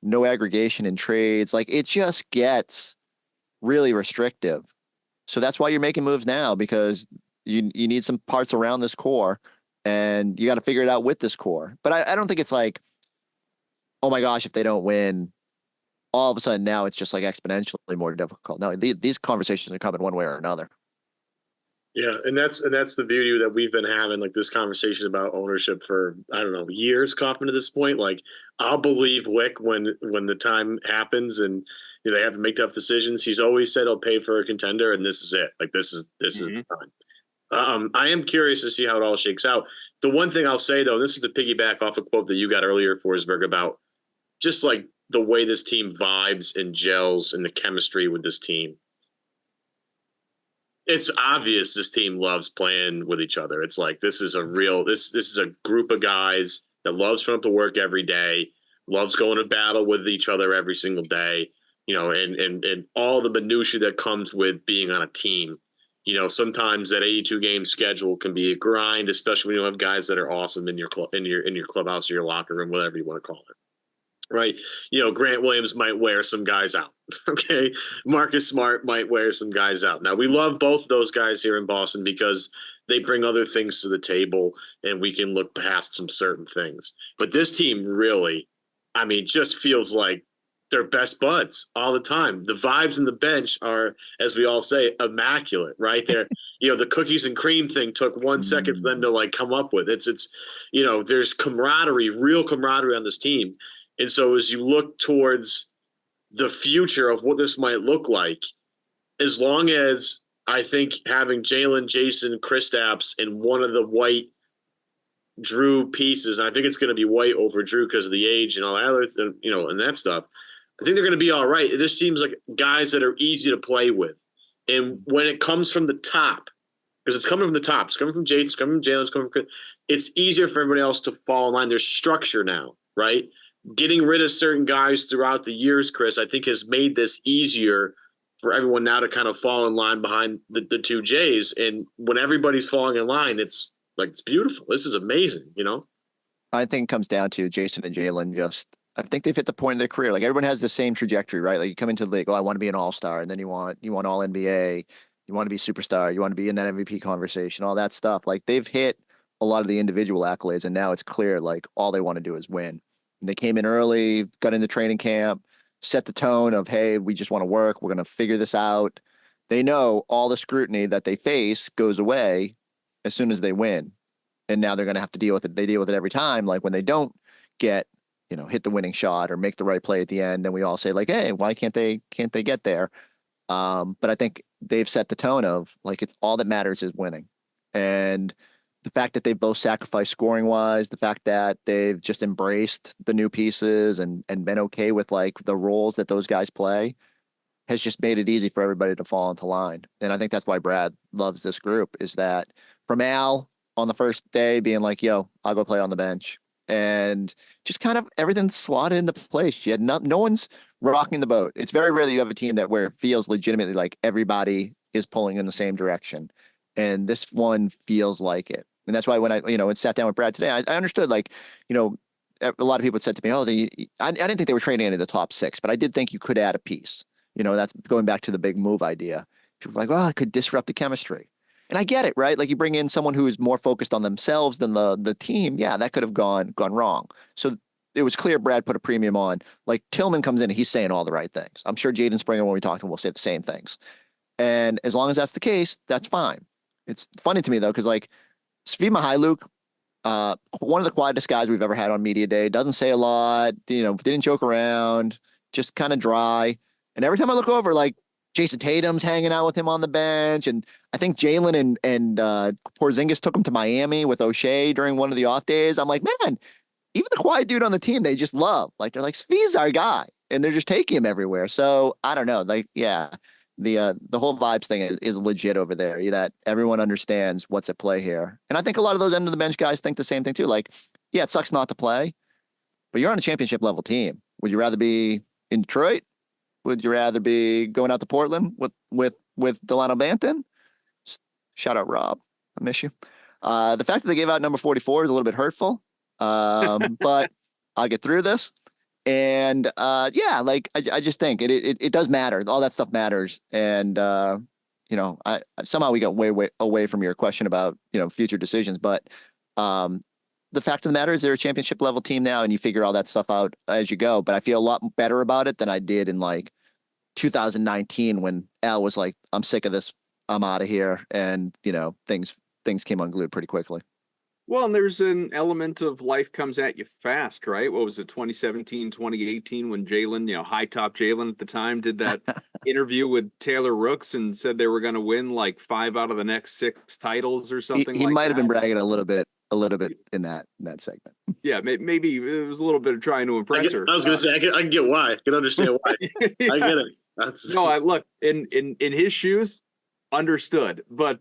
no aggregation in trades, like it just gets really restrictive. So that's why you're making moves now, because you need some parts around this core, and you got to figure it out with this core. But I don't think it's like, oh my gosh, if they don't win, all of a sudden now it's just like exponentially more difficult. No, these conversations are coming one way or another. Yeah, and that's the beauty that we've been having, like, this conversation about ownership for, I don't know, years, Kaufman, at this point. Like, I'll believe Wick when the time happens and they have to make tough decisions. He's always said he'll pay for a contender, and this is it. Like, this is the time. I am curious to see how it all shakes out. The one thing I'll say, though, this is to piggyback off a quote that you got earlier, Forsberg, about just like the way this team vibes and gels and the chemistry with this team. It's obvious this team loves playing with each other. It's like, this is a group of guys that loves showing up to work every day, loves going to battle with each other every single day, and all the minutia that comes with being on a team. Sometimes that 82 game schedule can be a grind, especially when you have guys that are awesome in your clubhouse or your locker room, whatever you want to call it. Right. Grant Williams might wear some guys out. Okay. Marcus Smart might wear some guys out. Now, we love both those guys here in Boston because they bring other things to the table and we can look past some certain things. But this team really, just feels like they're best buds all the time. The vibes in the bench are, as we all say, immaculate, right? There, the cookies and cream thing took 1 second for them to come up with. It's there's camaraderie, real camaraderie on this team. And so as you look towards the future of what this might look like, as long as I think having Jaylen, Jayson, Kristaps, and one of the white Drew pieces, and I think it's going to be white over Drew because of the age and all that other, and that stuff, I think they're going to be all right. It just seems like guys that are easy to play with. And when it comes from the top, because it's coming from the top, it's coming from Jayson, it's coming from Jaylen, it's coming from Chris, it's easier for everybody else to fall in line. There's structure now, right? Getting rid of certain guys throughout the years, Chris, I think has made this easier for everyone now to kind of fall in line behind the two J's. And when everybody's falling in line, it's beautiful. This is amazing, I think it comes down to Jayson and Jaylen. I think they've hit the point of their career. Like, everyone has the same trajectory, right? Like, you come into the league, I want to be an all-star, and then you want all NBA, you want to be superstar, you want to be in that MVP conversation, all that stuff. Like, they've hit a lot of the individual accolades, and now it's clear, like, all they want to do is win. And they came in early, got into training camp, set the tone of, hey, we just want to work. We're going to figure this out. They know all the scrutiny that they face goes away as soon as they win. And now they're going to have to deal with it. They deal with it every time. Like, when they don't get, hit the winning shot or make the right play at the end, then we all say, like, hey, why can't they get there? But I think they've set the tone of, like, it's all that matters is winning. And the fact that they've both sacrificed scoring wise, the fact that they've just embraced the new pieces and been okay with, like, the roles that those guys play has just made it easy for everybody to fall into line. And I think that's why Brad loves this group, is that from Al on the first day being like, yo, I'll go play on the bench, and just kind of everything slotted into place. You had no one's rocking the boat. It's very rare that you have a team where it feels legitimately like everybody is pulling in the same direction. And this one feels like it. And that's why when I, sat down with Brad today, I understood, like, a lot of people said to me, oh, I didn't think they were trading any of the top 6, but I did think you could add a piece. That's going back to the big move idea. People were like, well, it could disrupt the chemistry. And I get it, right? Like, you bring in someone who is more focused on themselves than the team. Yeah, that could have gone wrong. So it was clear Brad put a premium on, like, Tillman comes in and he's saying all the right things. I'm sure Jaden Springer, when we talk to him, will say the same things. And as long as that's the case, that's fine. It's funny to me, though, because, like, Svi Mihailuk, one of the quietest guys we've ever had on Media Day, doesn't say a lot, didn't joke around, just kind of dry. And every time I look over, like, Jason Tatum's hanging out with him on the bench. And I think Jaylen and Porzingis took him to Miami with O'Shea during one of the off days. I'm like, man, even the quiet dude on the team, they just love. Like they're like, Svi's our guy, and they're just taking him everywhere. So I don't know. Like, yeah, the whole vibes thing is legit over there. That everyone understands what's at play here, and I think a lot of those end of the bench guys think the same thing too. Like, yeah, it sucks not to play, but you're on a championship level team. Would you rather be in Detroit? Would you rather be going out to Portland with Delano Banton? Shout out Rob, I miss you. The fact that they gave out number 44 is a little bit hurtful. But I'll get through this. And yeah, like I just think it does matter. All that stuff matters. And you know, I somehow we got way away from your question about, you know, future decisions. But the fact of the matter is they're a championship level team now, and you figure all that stuff out as you go. But I feel a lot better about it than I did in like 2019 when Al was like, I'm sick of this, I'm out of here. And you know, things came unglued pretty quickly. Well, and there's an element of life comes at you fast, right? What was it, 2017, 2018, when Jaylen, you know, high top Jaylen at the time, did that interview with Taylor Rooks and said they were going to win like 5 out of the next 6 titles or something. He might have been bragging a little bit in that segment. Yeah, maybe it was a little bit of trying to impress her. I was going to say, I can get why. I can understand why. I get it. No, I look in his shoes. Understood, but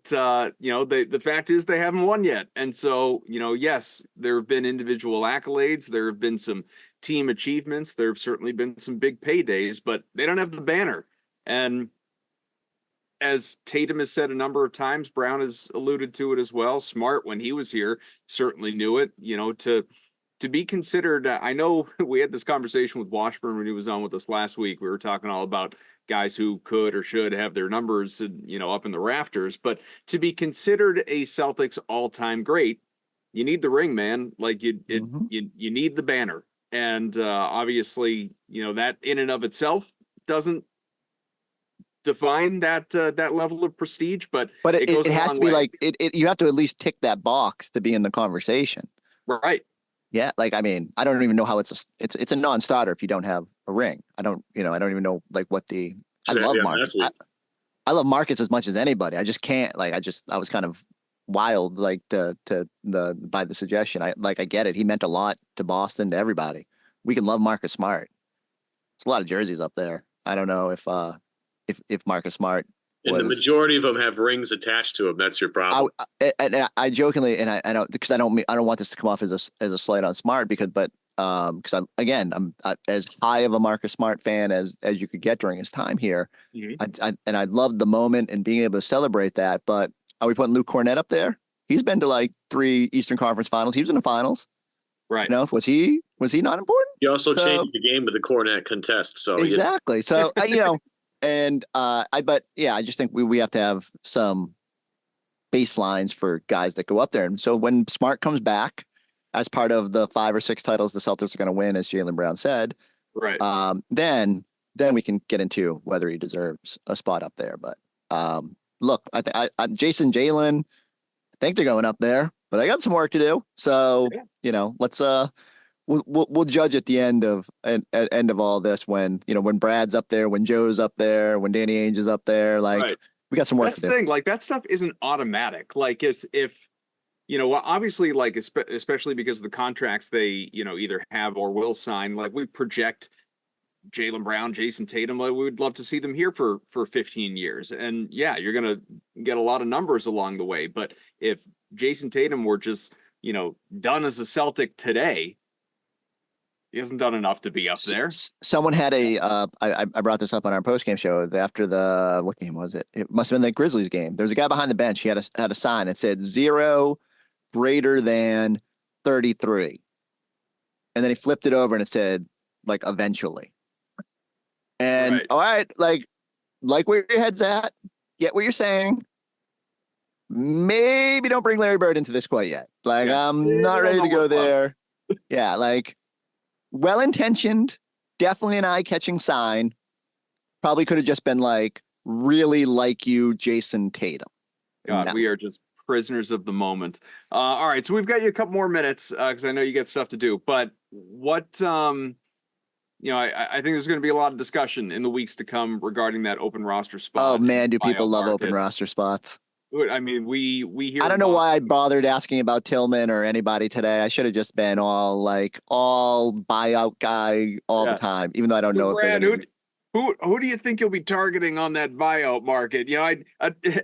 you know, the fact is they haven't won yet, and so, you know, yes, there have been individual accolades, there have been some team achievements, there have certainly been some big paydays, but they don't have the banner. And as Tatum has said a number of times, Brown has alluded to it as well. Smart, when he was here, certainly knew it. You know, to be considered, I know we had this conversation with Washburn when he was on with us last week. We were talking all about guys who could or should have their numbers, you know, up in the rafters. But to be considered a Celtics all-time great, you need the ring, man. Like you need the banner, and obviously, you know, that in and of itself doesn't define that level of prestige. But it has to be like it. You have to at least tick that box to be in the conversation, right? Yeah, like I mean, I don't even know how it's a non-starter if you don't have a ring. I don't even know like what the. I love Marcus. I love Marcus as much as anybody. I just can't like. I was kind of wild like by the suggestion. I get it. He meant a lot to Boston, to everybody. We can love Marcus Smart. It's a lot of jerseys up there. I don't know if Marcus Smart. And the majority of them have rings attached to them. That's your problem. I jokingly, and I don't, because I don't want this to come off as a slight on Smart, because I'm as high of a Marcus Smart fan as you could get during his time here. Mm-hmm. I loved the moment and being able to celebrate that. But are we putting Luke Cornett up there? He's been to like 3 Eastern Conference Finals. He was in the finals. Right. You know, was he not important? He also changed the game with the Cornett contest. So exactly. So you know. And I just think we have to have some baselines for guys that go up there. And so when Smart comes back as part of the 5 or 6 titles the Celtics are going to win, as Jaylen Brown said, right? Then we can get into whether he deserves a spot up there. But look, I Jason, Jaylen, I think they're going up there, but I got some work to do. So you know, let's We'll judge at the end of all this when, you know, when Brad's up there, when Joe's up there, when Danny Ainge is up there. Like we got some work to do. That's the thing. Like that stuff isn't automatic. Like if you know, obviously, like especially because of the contracts they, you know, either have or will sign. Like we project Jaylen Brown, Jason Tatum. Like we would love to see them here for 15 years. And yeah, you're gonna get a lot of numbers along the way. But if Jason Tatum were just, you know, done as a Celtic today, he hasn't done enough to be up there. Someone had I brought this up on our postgame show after the, what game was it? It must have been the Grizzlies game. There's a guy behind the bench. He had a sign that said 0 greater than 33. And then he flipped it over and it said like eventually. And all right, like where your head's at, get what you're saying. Maybe don't bring Larry Bird into this quite yet. Like I'm not ready to go there. Yeah, like well-intentioned, definitely an eye-catching sign. Probably could have just been like, really like you, Jason Tatum. God, we are just prisoners of the moment. All right, so we've got you a couple more minutes because I know you got stuff to do. But what, you know, I think there's going to be a lot of discussion in the weeks to come regarding that open roster spot. Oh man, do people love open roster spots? I mean, we hear. I don't know why I bothered asking about Tillman or anybody today. I should have just been all buyout guy all the time, even though I don't know if they're Brad, going to. who do you think you'll be targeting on that buyout market? You know,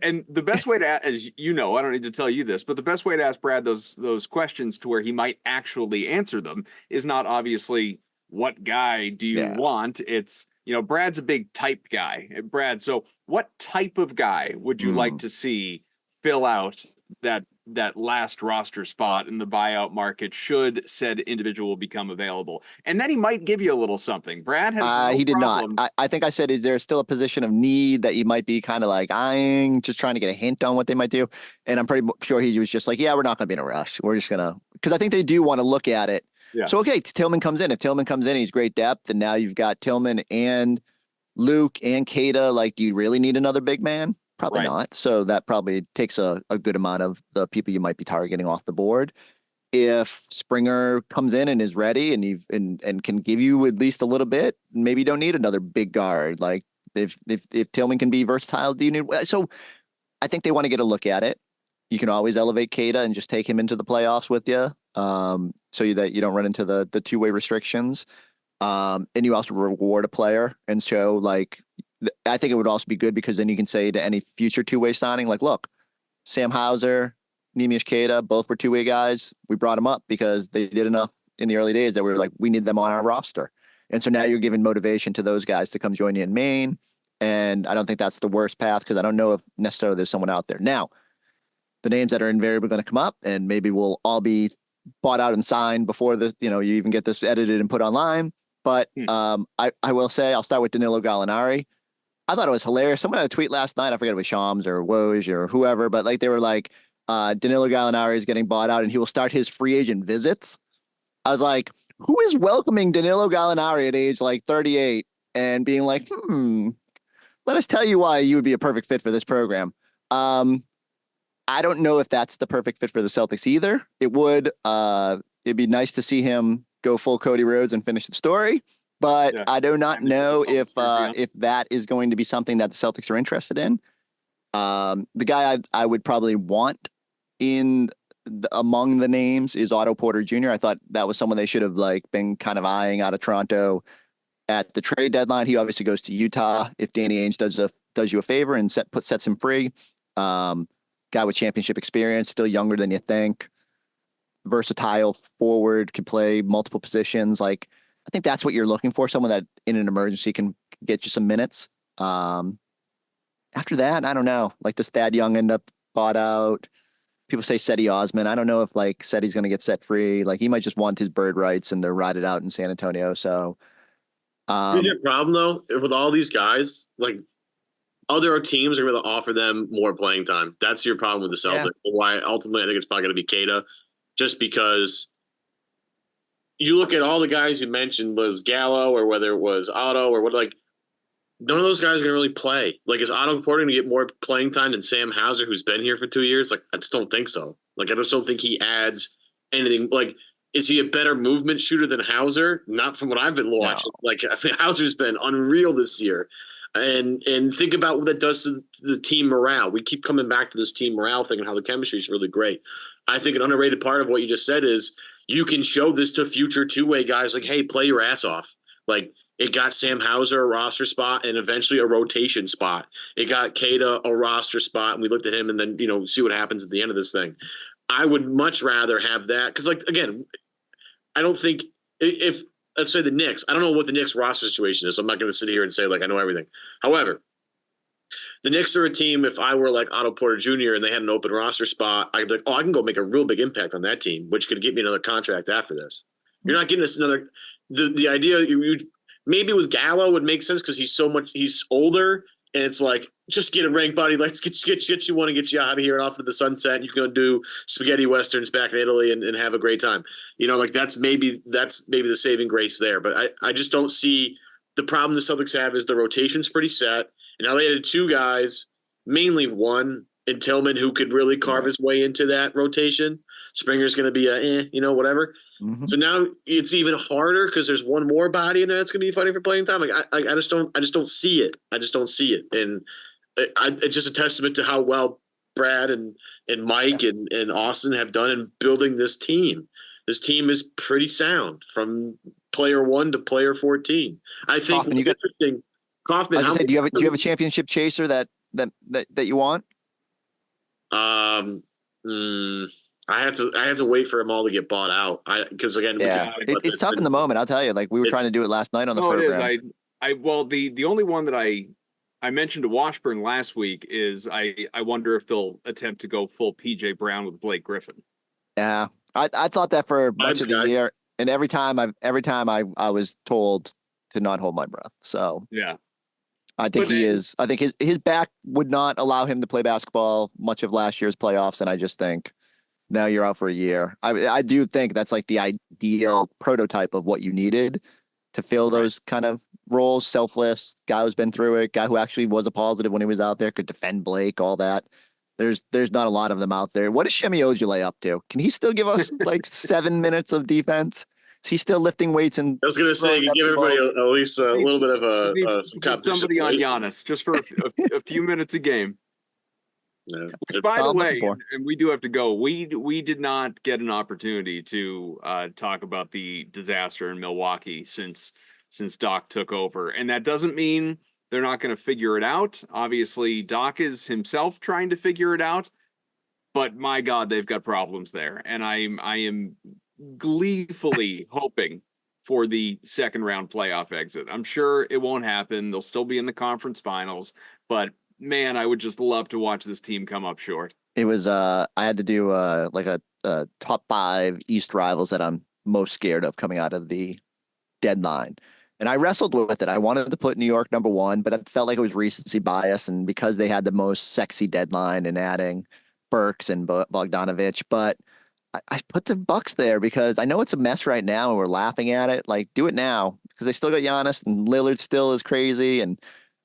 and the best way to, as you know, I don't need to tell you this, but the best way to ask Brad those questions to where he might actually answer them is not obviously what guy do you want. It's, you know, Brad's a big type guy. Brad, so what type of guy would you like to see fill out that last roster spot in the buyout market should said individual become available? And then he might give you a little something. Brad has no he did problem. not. I think I said, is there still a position of need that you might be kind of like eyeing, just trying to get a hint on what they might do? And I'm pretty sure he was just like, yeah, we're not going to be in a rush. We're just going to, because I think they do want to look at it. Yeah. So, okay, Tillman comes in. If Tillman comes in, he's great depth. And now you've got Tillman and Luke and Keita. Like, do you really need another big man? Probably not. So that probably takes a good amount of the people you might be targeting off the board. If Springer comes in and is ready and can give you at least a little bit, maybe you don't need another big guard. Like if Tillman can be versatile, do you need? So I think they want to get a look at it. You can always elevate Keita and just take him into the playoffs with you, so that you don't run into the two-way restrictions. And you also reward a player and show like. I think it would also be good because then you can say to any future two-way signing, like, look, Sam Hauser, Neemias Queta, both were two-way guys. We brought them up because they did enough in the early days that we were like, we need them on our roster. And so now you're giving motivation to those guys to come join you in Maine. And I don't think that's the worst path because I don't know if necessarily there's someone out there. Now, the names that are invariably going to come up and maybe we'll all be bought out and signed before you even get this edited and put online. But I will say, I'll start with Danilo Gallinari. I thought it was hilarious. Someone had a tweet last night. I forget if it was Shams or Woj or whoever, but like they were like, Danilo Gallinari is getting bought out and he will start his free agent visits. I was like, who is welcoming Danilo Gallinari at age like 38 and being like, let us tell you why you would be a perfect fit for this program. I don't know if that's the perfect fit for the Celtics either. It would, it'd be nice to see him go full Cody Rhodes and finish the story. But I do not know if that is going to be something that the Celtics are interested in. The guy I would probably want among the names is Otto Porter Jr. I thought that was someone they should have been kind of eyeing out of Toronto at the trade deadline. He obviously goes to Utah if Danny Ainge does you a favor and sets him free. Guy with championship experience, still younger than you think. Versatile forward, can play multiple positions. I think that's what you're looking for. Someone that in an emergency can get you some minutes. After that, I don't know. Does Thad Young end up bought out? People say Cedi Osman. I don't know if Cedi's going to get set free. He might just want his bird rights and they're rotted out in San Antonio. So, here's your problem though with all these guys. Other teams are going to offer them more playing time. That's your problem with the Celtics. Yeah. Why ultimately I think it's probably going to be Keita, just because. You look at all the guys you mentioned, was Gallo or whether it was Otto or what, none of those guys are going to really play. Is Otto Porter going to get more playing time than Sam Hauser, who's been here for 2 years? I just don't think so. I just don't think he adds anything. Is he a better movement shooter than Hauser? Not from what I've been watching. No. Hauser's been unreal this year. And think about what that does to the team morale. We keep coming back to this team morale thing and how the chemistry is really great. I think an underrated part of what you just said is you can show this to future two-way guys hey, play your ass off. It got Sam Hauser a roster spot and eventually a rotation spot. It got Keita a roster spot, and we looked at him and then, see what happens at the end of this thing. I would much rather have that because, again, I don't think if let's say the Knicks, I don't know what the Knicks roster situation is. So I'm not going to sit here and say I know everything. However, the Knicks are a team, if I were Otto Porter Jr. and they had an open roster spot, I'd be I can go make a real big impact on that team, which could get me another contract after this. You're not getting us another – the idea you maybe with Gallo would make sense because he's older and it's just get a rank, buddy. Let's get you one and get you out of here and off into the sunset. You can go do spaghetti westerns back in Italy and have a great time. That's maybe the saving grace there. But I just don't see the problem the Celtics have is the rotation's pretty set. And now they added two guys, mainly one in Tillman, who could really carve his way into that rotation. Springer's going to be whatever. Mm-hmm. So now it's even harder because there's one more body in there that's going to be fighting for playing time. I just don't see it. I just don't see it. And it's just a testament to how well Brad and Mike and Austin have done in building this team. This team is pretty sound from player 1 to player 14. I think Kaufman, interesting. Kaufman, do you have a championship chaser that you want? I have to wait for them all to get bought out. Because again, it's tough in the moment. I'll tell you. Like we were trying to do it last night on the program. It is. Well, the only one that I mentioned to Washburn last week is I wonder if they'll attempt to go full PJ Brown with Blake Griffin. Yeah, I thought that for much of the year, and every time I was told to not hold my breath. So yeah, I think I think his back would not allow him to play basketball much of last year's playoffs, and I just think now you're out for a year. I do think that's like the ideal prototype of what you needed to fill those kind of roles. Selfless guy who's been through it, guy who actually was a positive when he was out there, could defend Blake, all that. There's not a lot of them out there. What is Shemi Ojale up to? Can he still give us like 7 minutes of defense? Is he still lifting weights? And I was going to say, you give everybody at least a little bit of some competition. Somebody on Giannis just for a few minutes a game. Yeah. Which, by the way, and we do have to go. We did not get an opportunity to talk about the disaster in Milwaukee since Doc took over, and that doesn't mean they're not going to figure it out. Obviously, Doc is himself trying to figure it out, but my God, they've got problems there, and I am gleefully hoping for the second round playoff exit. I'm sure it won't happen. They'll still be in the conference finals, but man, I would just love to watch this team come up short. It was I had to do like a top 5 East rivals that I'm most scared of coming out of the deadline. And I wrestled with it. I wanted to put New York number 1, but I felt like it was recency bias, and because they had the most sexy deadline and adding Burks and Bogdanovich, but I put the Bucks there because I know it's a mess right now and we're laughing at it. Like, do it now because they still got Giannis, and Lillard still is crazy, and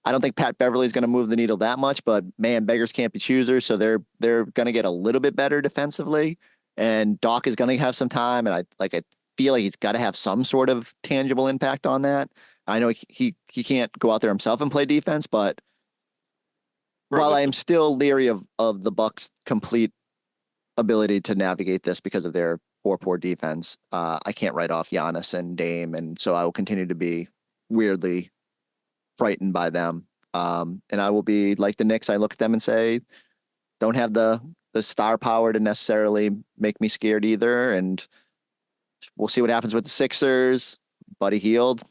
I don't think Pat Beverly is going to move the needle that much, but man, beggars can't be choosers. So they're going to get a little bit better defensively, and Doc is going to have some time. And I feel like he's got to have some sort of tangible impact on that. I know he can't go out there himself and play defense, but while I am still leery of the Bucks' complete ability to navigate this because of their poor defense, I can't write off Giannis and Dame, and so I will continue to be weirdly frightened by them. And I will be like the Knicks. I look at them and say, don't have the star power to necessarily make me scared either. And we'll see what happens with the Sixers. Buddy Hield,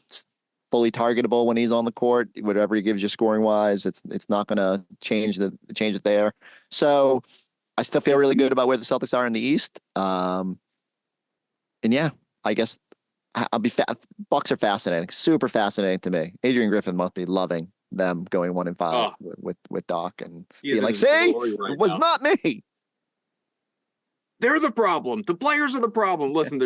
fully targetable when he's on the court. Whatever he gives you scoring wise, it's not going to change it there. So I still feel really good about where the Celtics are in the East. And yeah, I guess Bucks are fascinating, super fascinating to me. Adrian Griffin must be loving them going 1-5 with Doc and being like, "See, it was not me." They're the problem. The players are the problem. Listen,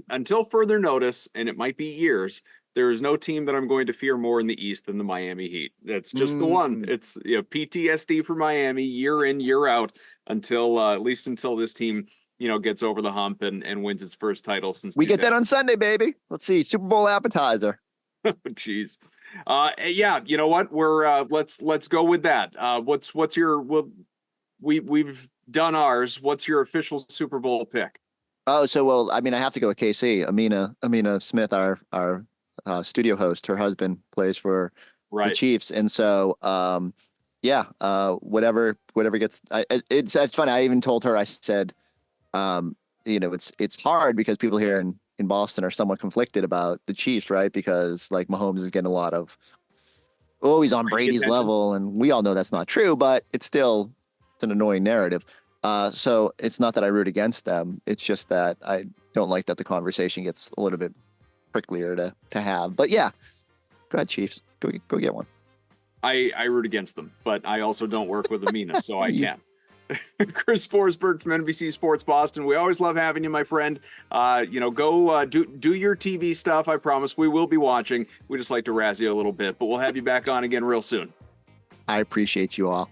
until further notice, and it might be years, there is no team that I'm going to fear more in the East than the Miami Heat. That's just the one. It's PTSD for Miami year in, year out until at least until this team gets over the hump and wins its first title since we get that on Sunday, baby. Let's see, Super Bowl appetizer. Jeez. Yeah, you know what? We're let's go with that. What's your we've done ours. What's your official Super Bowl pick? Oh, so well, I mean, I have to go with KC. Amina Smith, our studio host, her husband plays for the Chiefs, and so whatever gets. It's funny. I even told her. I said, it's hard because people here in Boston are somewhat conflicted about the Chiefs, right? Because like Mahomes is getting a lot of, he's on Brady's level, and we all know that's not true, but it's an annoying narrative. So it's not that I root against them. It's just that I don't like that the conversation gets a little bit pricklier to have. But yeah, go ahead, Chiefs. Go get one. I root against them, but I also don't work with Amina, so I can't. Chris Forsberg from NBC Sports Boston. We always love having you, my friend. Go do your TV stuff. I promise we will be watching. We just like to razz you a little bit, but we'll have you back on again real soon. I appreciate you all.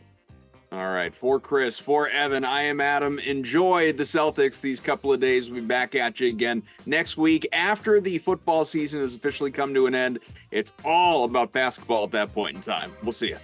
All right. For Chris, for Evan, I am Adam. Enjoy the Celtics these couple of days. We'll be back at you again next week after the football season has officially come to an end. It's all about basketball at that point in time. We'll see you.